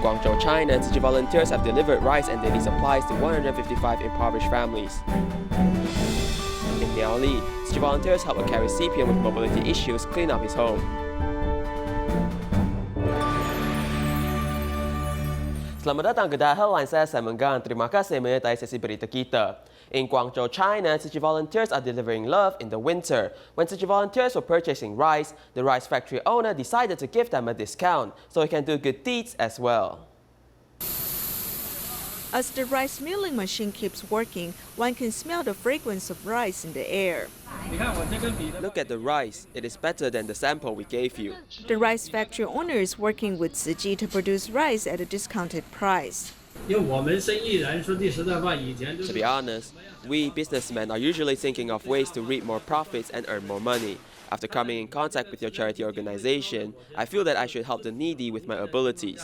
Guangzhou, China, Tzu Chi volunteers have delivered rice and daily supplies to 155 impoverished families. In Miaoli, Tzu Chi volunteers help a care recipient with mobility issues clean up his home. Selamat datang ke Headline, saya Simon Gan. Terima kasih menyertai sesi berita kita. In Guangzhou, China, Tzu Chi volunteers are delivering love in the winter. When Tzu Chi volunteers were purchasing rice, the rice factory owner decided to give them a discount so he can do good deeds as well. As the rice milling machine keeps working, one can smell the fragrance of rice in the air. Look at the rice. It is better than the sample we gave you. The rice factory owner is working with Tzu Chi to produce rice at a discounted price. To be honest, we businessmen are usually thinking of ways to reap more profits and earn more money. After coming in contact with your charity organization, I feel that I should help the needy with my abilities.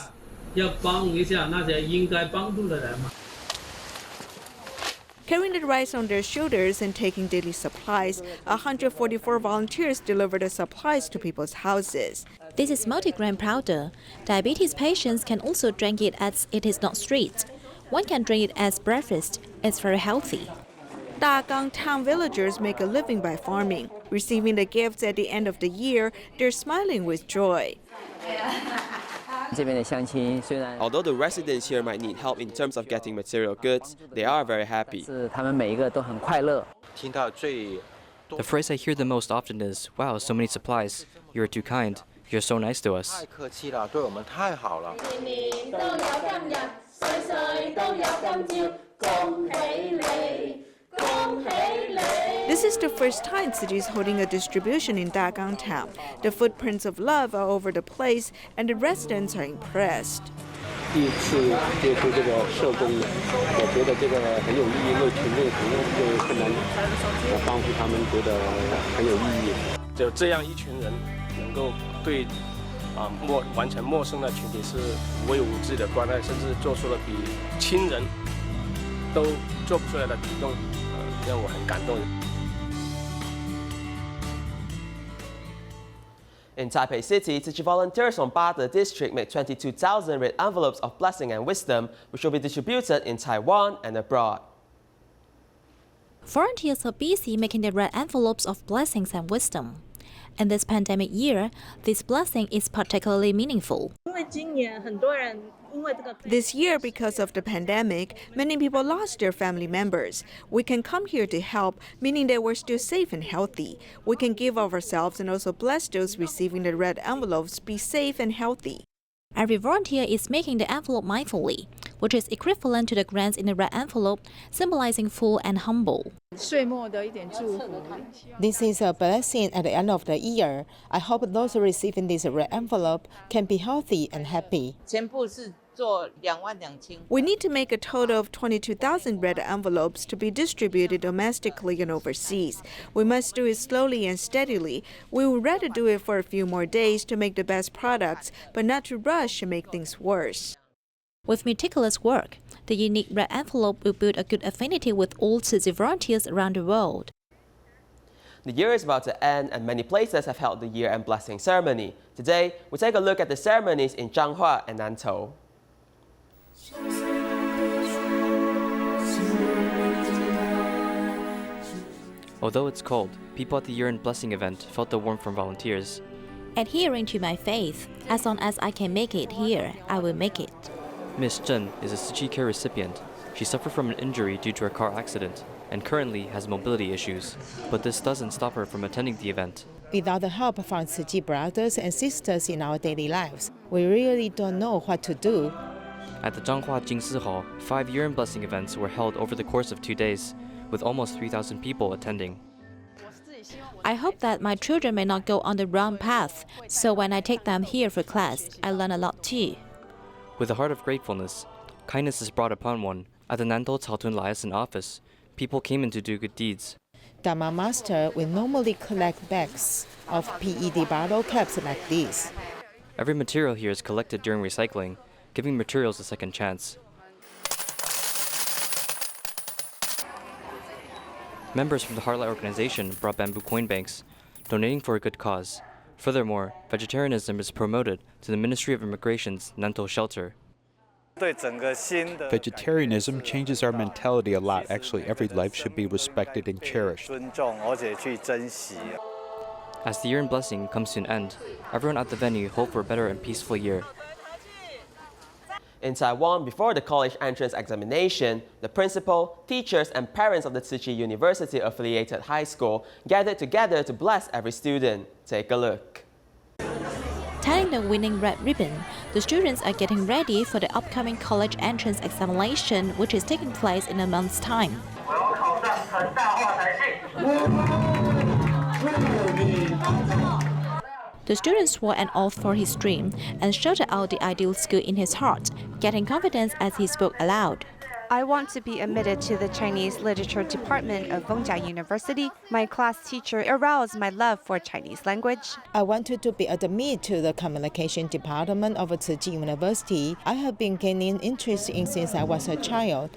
Carrying the rice on their shoulders and taking daily supplies, 144 volunteers deliver the supplies to people's houses. This is multigrain powder. Diabetes patients can also drink it as it is not sweet. One can drink it as breakfast. It's very healthy. Dagang town villagers make a living by farming. Receiving the gifts at the end of the year, they're smiling with joy. Although the residents here might need help in terms of getting material goods, they are very happy. The phrase I hear the most often is, "Wow, so many supplies. You're too kind. You're so nice to us." This is the first time Tzu Chi is holding a distribution in Dagang town. The footprints of love are over the place, and the residents are impressed. In Taipei City, Tzu Chi volunteers from Bada District make 22,000 red envelopes of blessing and wisdom, which will be distributed in Taiwan and abroad. Volunteers are busy making the red envelopes of blessings and wisdom. In this pandemic year, this blessing is particularly meaningful. This year, because of the pandemic, many people lost their family members. We can come here to help, meaning that we're still safe and healthy. We can give of ourselves and also bless those receiving the red envelopes be safe and healthy. Every volunteer is making the envelope mindfully, which is equivalent to the grants in the red envelope, symbolizing full and humble. This is a blessing at the end of the year. I hope those receiving this red envelope can be healthy and happy. We need to make a total of 22,000 red envelopes to be distributed domestically and overseas. We must do it slowly and steadily. We would rather do it for a few more days to make the best products, but not to rush and make things worse. With meticulous work, the unique red envelope will build a good affinity with all Tzu Chi volunteers around the world. The year is about to end, and many places have held the year-end blessing ceremony. Today, we take a look at the ceremonies in Changhua and Nantou. Although it's cold, people at the year-end blessing event felt the warmth from volunteers. Adhering to my faith, as long as I can make it here, I will make it. Miss Zhen is a Tzu Chi care recipient. She suffered from an injury due to a car accident and currently has mobility issues, but this doesn't stop her from attending the event. Without the help from Tzu Chi brothers and sisters in our daily lives, we really don't know what to do. At the Zhanghua Jingsi Hall, 5 year-end blessing events were held over the course of 2 days, with almost 3,000 people attending. I hope that my children may not go on the wrong path, so when I take them here for class, I learn a lot too. With a heart of gratefulness, kindness is brought upon one. At the Nantou Caotun Liaison office, people came in to do good deeds. Dharma Master will normally collect bags of PET bottle caps like this. Every material here is collected during recycling, giving materials a second chance. Members from the Heartlight organization brought bamboo coin banks, donating for a good cause. Furthermore, vegetarianism is promoted to the Ministry of Immigration's Nantou shelter. Vegetarianism changes our mentality a lot. Actually, every life should be respected and cherished. As the year in blessing comes to an end, everyone at the venue hope for a better and peaceful year. In Taiwan, before the college entrance examination, the principal, teachers, and parents of the Tzu Chi University-affiliated high school gathered together to bless every student. Take a look. Tying the winning red ribbon, the students are getting ready for the upcoming college entrance examination, which is taking place in a month's time. The student swore an oath for his dream and shouted out the ideal school in his heart, getting confidence as he spoke aloud. I want to be admitted to the Chinese Literature Department of Guangzhou University. My class teacher aroused my love for Chinese language. I wanted to be admitted to the Communication Department of Tzu Chi University. I have been gaining interest in since I was a child.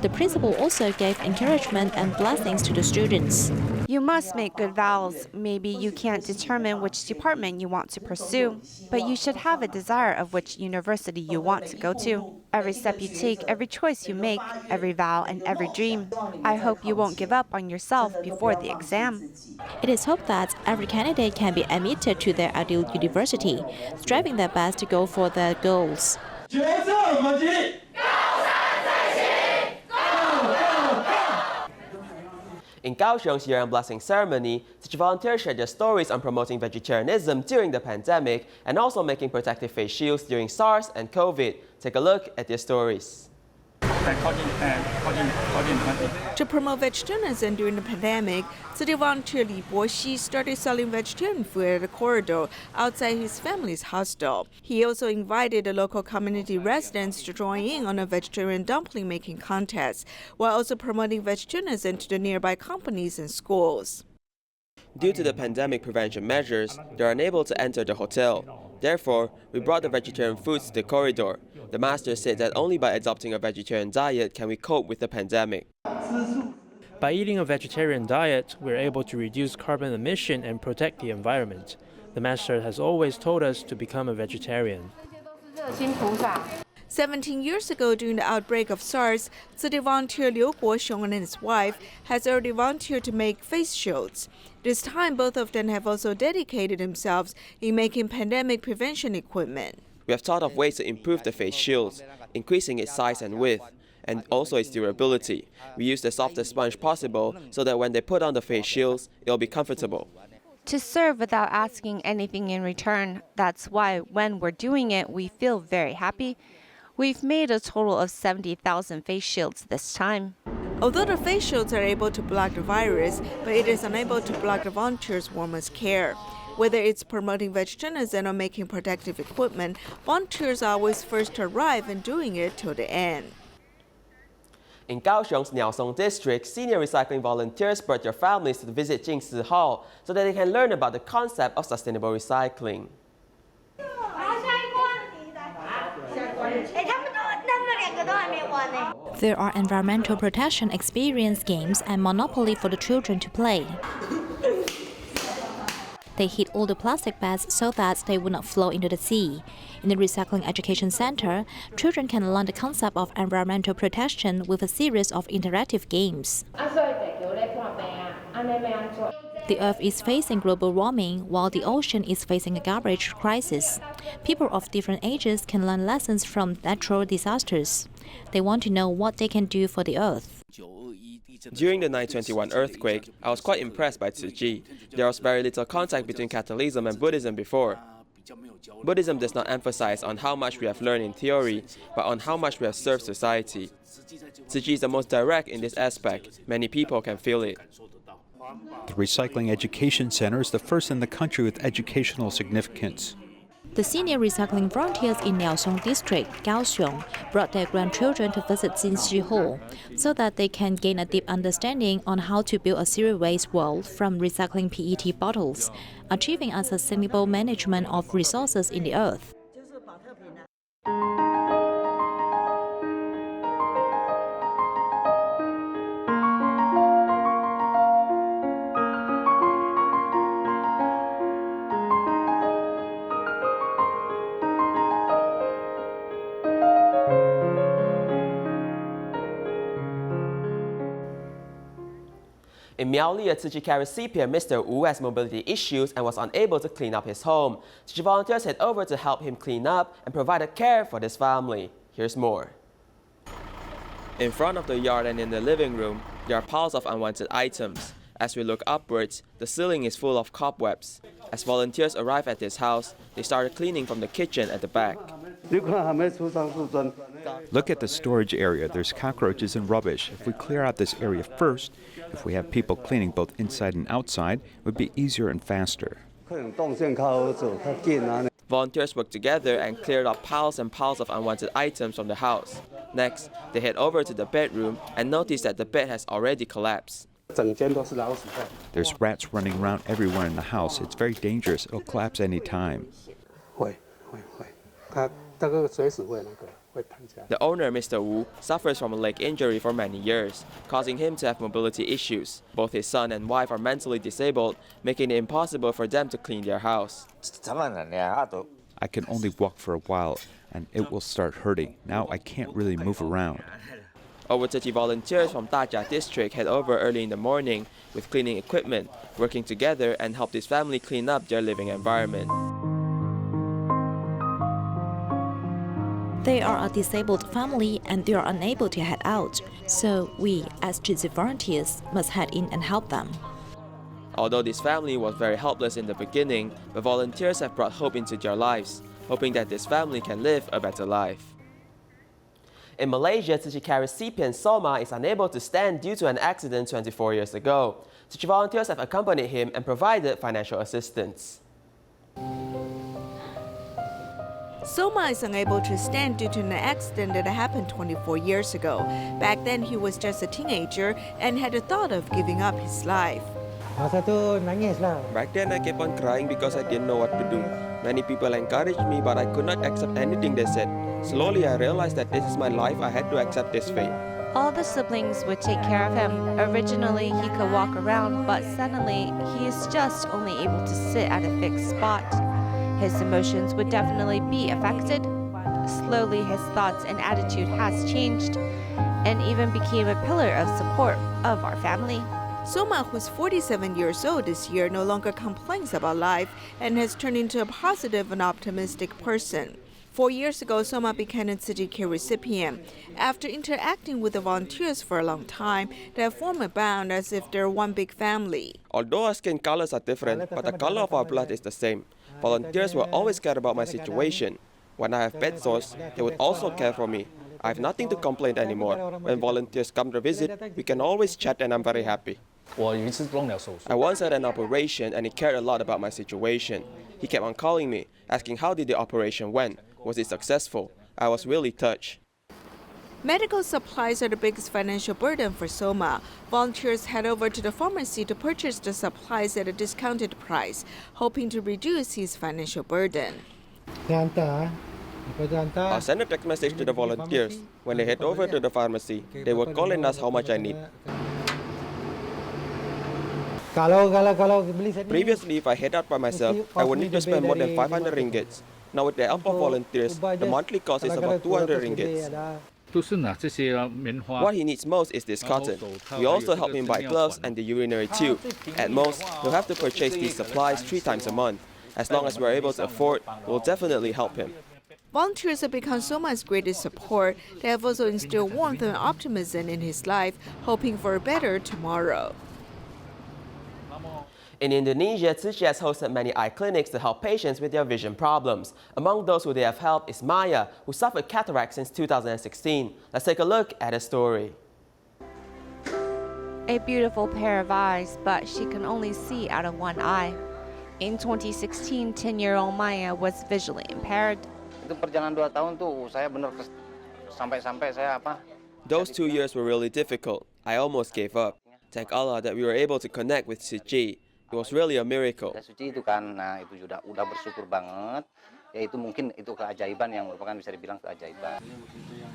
The principal also gave encouragement and blessings to the students. You must make good vows. Maybe you can't determine which department you want to pursue, but you should have a desire of which university you want to go to. Every step you take, every choice you make, every vow and every dream. I hope you won't give up on yourself before the exam. It is hoped that every candidate can be admitted to their ideal university, striving their best to go for their goals. In Kaohsiung's year-end blessing ceremony, Tzu Chi volunteers shared their stories on promoting vegetarianism during the pandemic and also making protective face shields during SARS and COVID. Take a look at their stories. To promote vegetarianism during the pandemic, Tzu Chi volunteer Li Boxi started selling vegetarian food at a corridor outside his family's hostel. He also invited the local community residents to join in on a vegetarian dumpling making contest, while also promoting vegetarianism to the nearby companies and schools. Due to the pandemic prevention measures, they are unable to enter the hotel. Therefore, we brought the vegetarian foods to the corridor. The master said that only by adopting a vegetarian diet can we cope with the pandemic. By eating a vegetarian diet, we're able to reduce carbon emission and protect the environment. The master has always told us to become a vegetarian. 17 years ago, during the outbreak of SARS, Tzu Chi volunteer Liu Guoxiong and his wife has already volunteered to make face shields. This time, both of them have also dedicated themselves in making pandemic prevention equipment. We have thought of ways to improve the face shields, increasing its size and width, and also its durability. We use the softest sponge possible so that when they put on the face shields, it'll be comfortable. To serve without asking anything in return, that's why when we're doing it, we feel very happy. We've made a total of 70,000 face shields this time. Although the face shields are able to block the virus, but it is unable to block the volunteers' warmest care. Whether it's promoting vegetarianism or making protective equipment, volunteers are always first to arrive and doing it till the end. In Kaohsiung's Niaosong district, senior recycling volunteers brought their families to visit Jingsi Hall so that they can learn about the concept of sustainable recycling. There are environmental protection experience games and Monopoly for the children to play. They hid all the plastic bags so that they would not flow into the sea. In the Recycling Education Center, children can learn the concept of environmental protection with a series of interactive games. The Earth is facing global warming, while the ocean is facing a garbage crisis. People of different ages can learn lessons from natural disasters. They want to know what they can do for the Earth. During the 9/21 earthquake, I was quite impressed by Tzu Chi. There was very little contact between Catholicism and Buddhism before. Buddhism does not emphasize on how much we have learned in theory, but on how much we have served society. Tzu Chi is the most direct in this aspect. Many people can feel it. The Recycling Education Center is the first in the country with educational significance. The senior recycling volunteers in Niaosong district, Kaohsiung, brought their grandchildren to visit Jinxi Hall so that they can gain a deep understanding on how to build a zero waste world from recycling PET bottles, achieving a sustainable management of resources in the earth. In Miaoli, a Tzu Chi recipient, Mr. Wu, has mobility issues and was unable to clean up his home. Tzu Chi volunteers head over to help him clean up and provided care for this family. Here's more. In front of the yard and in the living room, there are piles of unwanted items. As we look upwards, the ceiling is full of cobwebs. As volunteers arrive at this house, they started cleaning from the kitchen at the back. Look at the storage area. There's cockroaches and rubbish. If we clear out this area first, if we have people cleaning both inside and outside, it would be easier and faster. Volunteers worked together and cleared up piles and piles of unwanted items from the house. Next, they head over to the bedroom and notice that the bed has already collapsed. There's rats running around everywhere in the house. It's very dangerous. It'll collapse any time. The owner, Mr. Wu, suffers from a leg injury for many years, causing him to have mobility issues. Both his son and wife are mentally disabled, making it impossible for them to clean their house. I can only walk for a while, and it will start hurting. Now I can't really move around. Over 30 volunteers from Tajia district head over early in the morning with cleaning equipment, working together and help this family clean up their living environment. They are a disabled family and they are unable to head out, so we, as Tzu Chi volunteers, must head in and help them. Although this family was very helpless in the beginning, the volunteers have brought hope into their lives, hoping that this family can live a better life. In Malaysia, Tzu Chi recipient Soma is unable to stand due to an accident 24 years ago. Tzu Chi volunteers have accompanied him and provided financial assistance. Soma is unable to stand due to an accident that happened 24 years ago. Back then, he was just a teenager and had the thought of giving up his life. Back then, I kept on crying because I didn't know what to do. Many people encouraged me, but I could not accept anything they said. Slowly, I realized that this is my life. I had to accept this fate. All the siblings would take care of him. Originally, he could walk around, but suddenly, he is just only able to sit at a fixed spot. His emotions would definitely be affected. Slowly, his thoughts and attitude has changed and even became a pillar of support of our family. Soma, who's 47 years old this year, no longer complains about life and has turned into a positive and optimistic person. 4 years ago, Soma became a Tzu Chi recipient. After interacting with the volunteers for a long time, they have formed a bond as if they're one big family. Although our skin colors are different, but the color of our blood is the same. Volunteers will always care about my situation. When I have bed sores, they would also care for me. I have nothing to complain anymore. When volunteers come to visit, we can always chat and I'm very happy. I once had an operation and he cared a lot about my situation. He kept on calling me, asking how did the operation went? Was it successful? I was really touched. Medical supplies are the biggest financial burden for Soma. Volunteers head over to the pharmacy to purchase the supplies at a discounted price, hoping to reduce his financial burden. I'll send a text message to the volunteers. When they head over to the pharmacy, they will call and ask how much I need. Previously, if I head out by myself, I would need to spend more than 500 ringgits. Now with the help of volunteers, the monthly cost is about 200 ringgits. What he needs most is this cotton. We also help him buy gloves and the urinary tube. At most, he'll have to purchase these supplies 3 times a month. As long as we're able to afford, we'll definitely help him. Volunteers have become Soma's greatest support. They have also instilled warmth and optimism in his life, hoping for a better tomorrow. In Indonesia, Tzu Chi has hosted many eye clinics to help patients with their vision problems. Among those who they have helped is Maya, who suffered cataract since 2016. Let's take a look at her story. A beautiful pair of eyes, but she can only see out of one eye. In 2016, 10-year-old Maya was visually impaired. Those 2 years were really difficult. I almost gave up. Thank Allah that we were able to connect with Tzu Chi. It was really a miracle.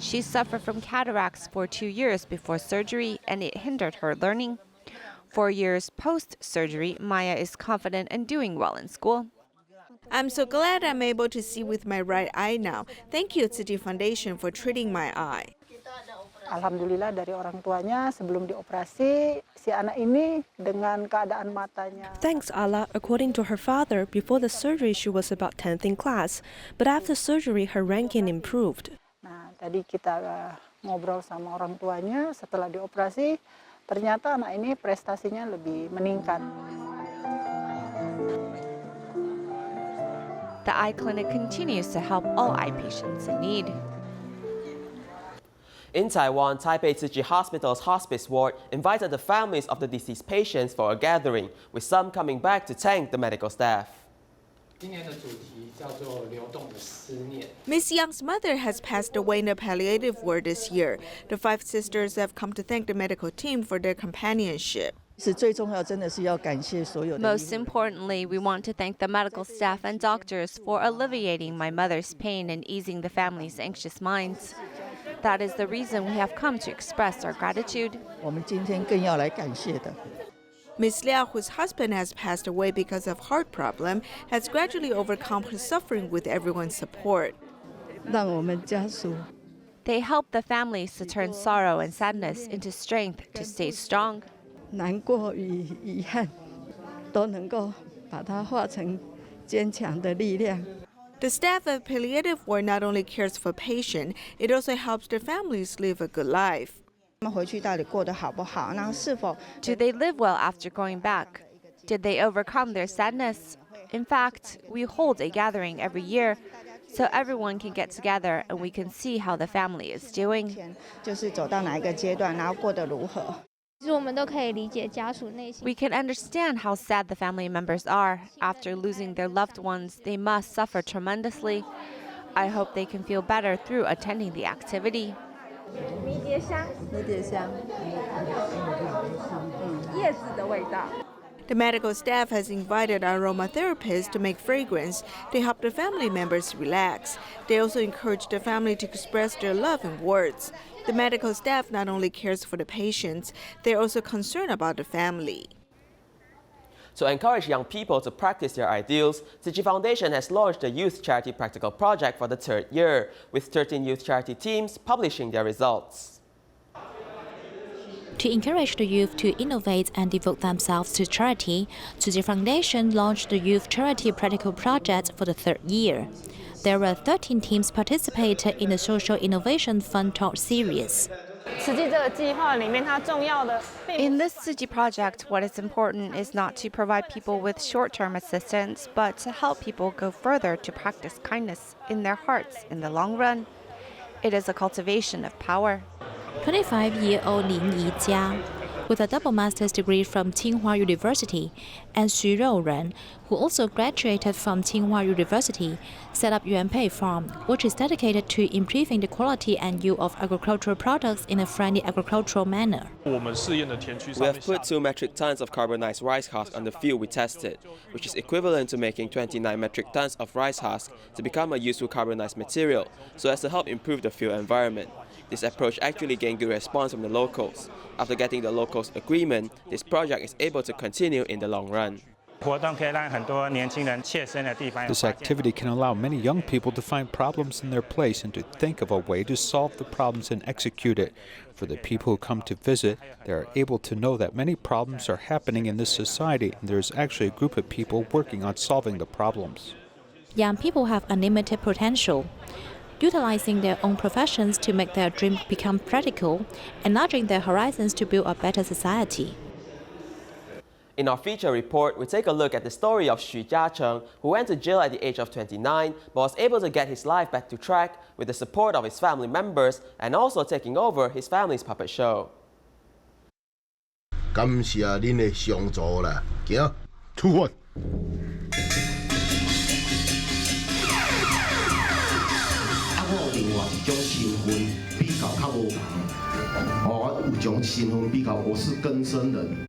She suffered from cataracts for 2 years before surgery, and it hindered her learning. 4 years post-surgery, Maya is confident and doing well in school. I'm so glad I'm able to see with my right eye now. Thank you, Tzu Chi Foundation, for treating my eye. Alhamdulillah dari orang tuanya sebelum dioperasi si anak ini dengan keadaan matanya. Thanks Allah, according to her father, before the surgery she was about 10th in class, but after surgery her ranking improved. Nah, tadi kita ngobrol sama orang tuanya setelah dioperasi, ternyata anak ini prestasinya lebih meningkat. The eye clinic continues to help all eye patients in need. In Taiwan, Taipei Tzu Chi Hospital's Hospice Ward invited the families of the deceased patients for a gathering, with some coming back to thank the medical staff. Miss Young's mother has passed away in a palliative ward this year. The 5 sisters have come to thank the medical team for their companionship. Most importantly, we want to thank the medical staff and doctors for alleviating my mother's pain and easing the family's anxious minds. That is the reason we have come to express our gratitude. Miss Liao, whose husband has passed away because of heart problem, has gradually overcome her suffering with everyone's support. They help the families to turn sorrow and sadness into strength to stay strong. The staff of palliative ward not only cares for patients, it also helps their families live a good life. Do they live well after going back? Did they overcome their sadness? In fact, we hold a gathering every year so everyone can get together and we can see how the family is doing. We can understand how sad the family members are. After losing their loved ones, they must suffer tremendously. I hope they can feel better through attending the activity. The medical staff has invited aromatherapists to make fragrance to help the family members relax. They also encourage the family to express their love in words. The medical staff not only cares for the patients, they're also concerned about the family. To encourage young people to practice their ideals, Tzu Chi Foundation has launched a youth charity practical project for the 3rd year, with 13 youth charity teams publishing their results. To encourage the youth to innovate and devote themselves to charity, Tzu Chi Foundation launched the Youth Charity Practical Project for the 3rd year. There were 13 teams participated in the Social Innovation Fun Talk series. In this Tzu Chi project, what is important is not to provide people with short-term assistance, but to help people go further to practice kindness in their hearts in the long run. It is a cultivation of power. 25-year-old Lin Yijia, with a double master's degree from Tsinghua University, and Xu Rouren, who also graduated from Tsinghua University, set up Yuanpei Farm, which is dedicated to improving the quality and yield of agricultural products in a friendly agricultural manner. We have put 2 metric tons of carbonized rice husk on the field we tested, which is equivalent to making 29 metric tons of rice husk to become a useful carbonized material, so as to help improve the field environment. This approach actually gained good response from the locals. After getting the locals' agreement, this project is able to continue in the long run. This activity can allow many young people to find problems in their place and to think of a way to solve the problems and execute it. For the people who come to visit, they are able to know that many problems are happening in this society, and there is actually a group of people working on solving the problems. Young people have unlimited potential. Utilizing their own professions to make their dreams become practical, enlarging their horizons to build a better society. In our feature report, we take a look at the story of Xu Jiacheng, who went to jail at the age of 29, but was able to get his life back to track with the support of his family members and also taking over his family's puppet show. 感谢您的相助啦，行，出发。我有另外一种身份比较较无同，我有一种身份比较，我是更生人。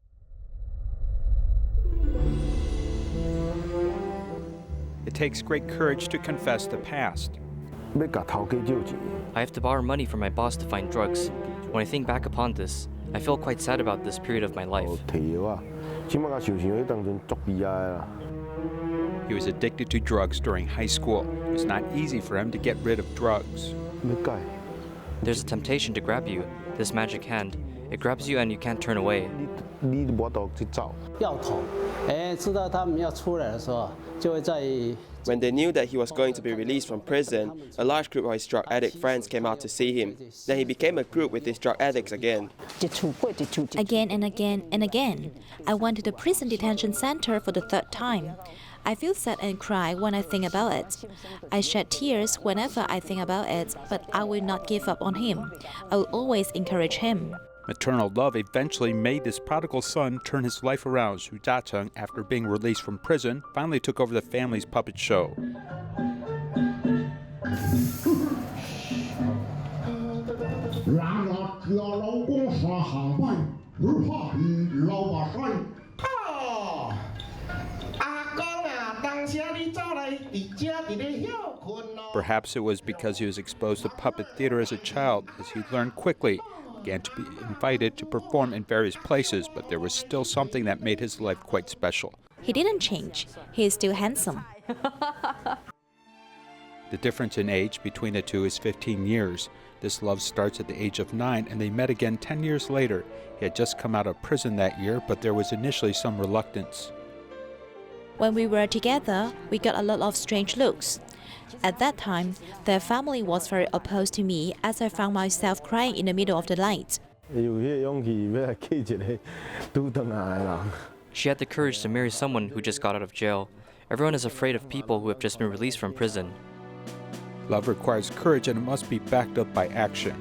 It takes great courage to confess the past. I have to borrow money from my boss to find drugs. When I think back upon this, I feel quite sad about this period of my life. He was addicted to drugs during high school. It was not easy for him to get rid of drugs. There's a temptation to grab you. this magic hand. It grabs you and you can't turn away. When they knew that he was going to be released from prison, a large group of his drug addict friends came out to see him. Then he became a group with his drug addicts again. Again and again and again. I went to the prison detention center for the third time. I feel sad and cry when I think about it. I shed tears whenever I think about it, but I will not give up on him. I will always encourage him. Maternal love eventually made this prodigal son turn his life around. Tzu Chi, after being released from prison, finally took over the family's puppet show. Perhaps it was because he was exposed to puppet theater as a child, as he learned quickly, began to be invited to perform in various places, but there was still something that made his life quite special. He didn't change. He is still handsome. The difference in age between the two is 15 years. This love starts at the age of 9, and they met again 10 years later. He had just come out of prison that year, but there was initially some reluctance. When we were together, we got a lot of strange looks. At that time, their family was very opposed to me as I found myself crying in the middle of the night. She had the courage to marry someone who just got out of jail. Everyone is afraid of people who have just been released from prison. Love requires courage and it must be backed up by action.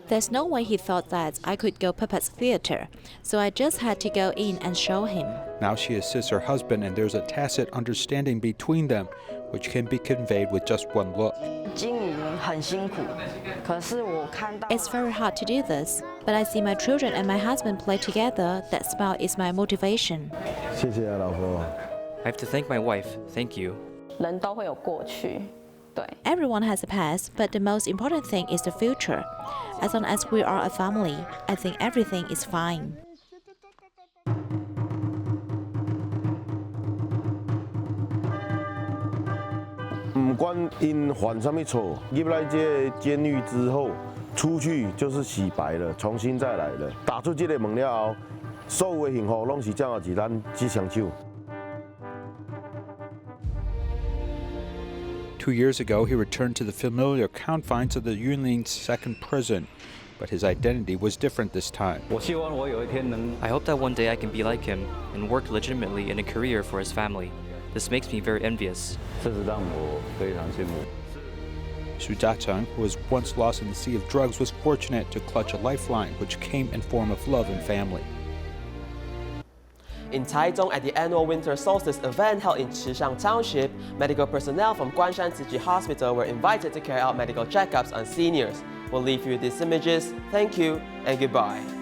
There's no way he thought that I could go puppet theater, so I just had to go in and show him. Now she assists her husband and there's a tacit understanding between them, which can be conveyed with just one look. It's very hard to do this, but I see my children and my husband play together. That smile is my motivation. I have to thank my wife. Thank you. Everyone has a past, but the most important thing is the future. As long as we are a family, I think everything is fine. Two years ago, he returned to the familiar confines of the Yunlin's second prison, but his identity was different this time. I hope that one day I can be like him and work legitimately in a career for his family. This makes me very envious. Tzu Chi, who was once lost in the sea of drugs, was fortunate to clutch a lifeline, which came in form of love and family. In Taichung, at the annual winter solstice event held in Chishang Township, medical personnel from Guangzhou Tzu Chi Hospital were invited to carry out medical checkups on seniors. We'll leave you with these images. Thank you and goodbye.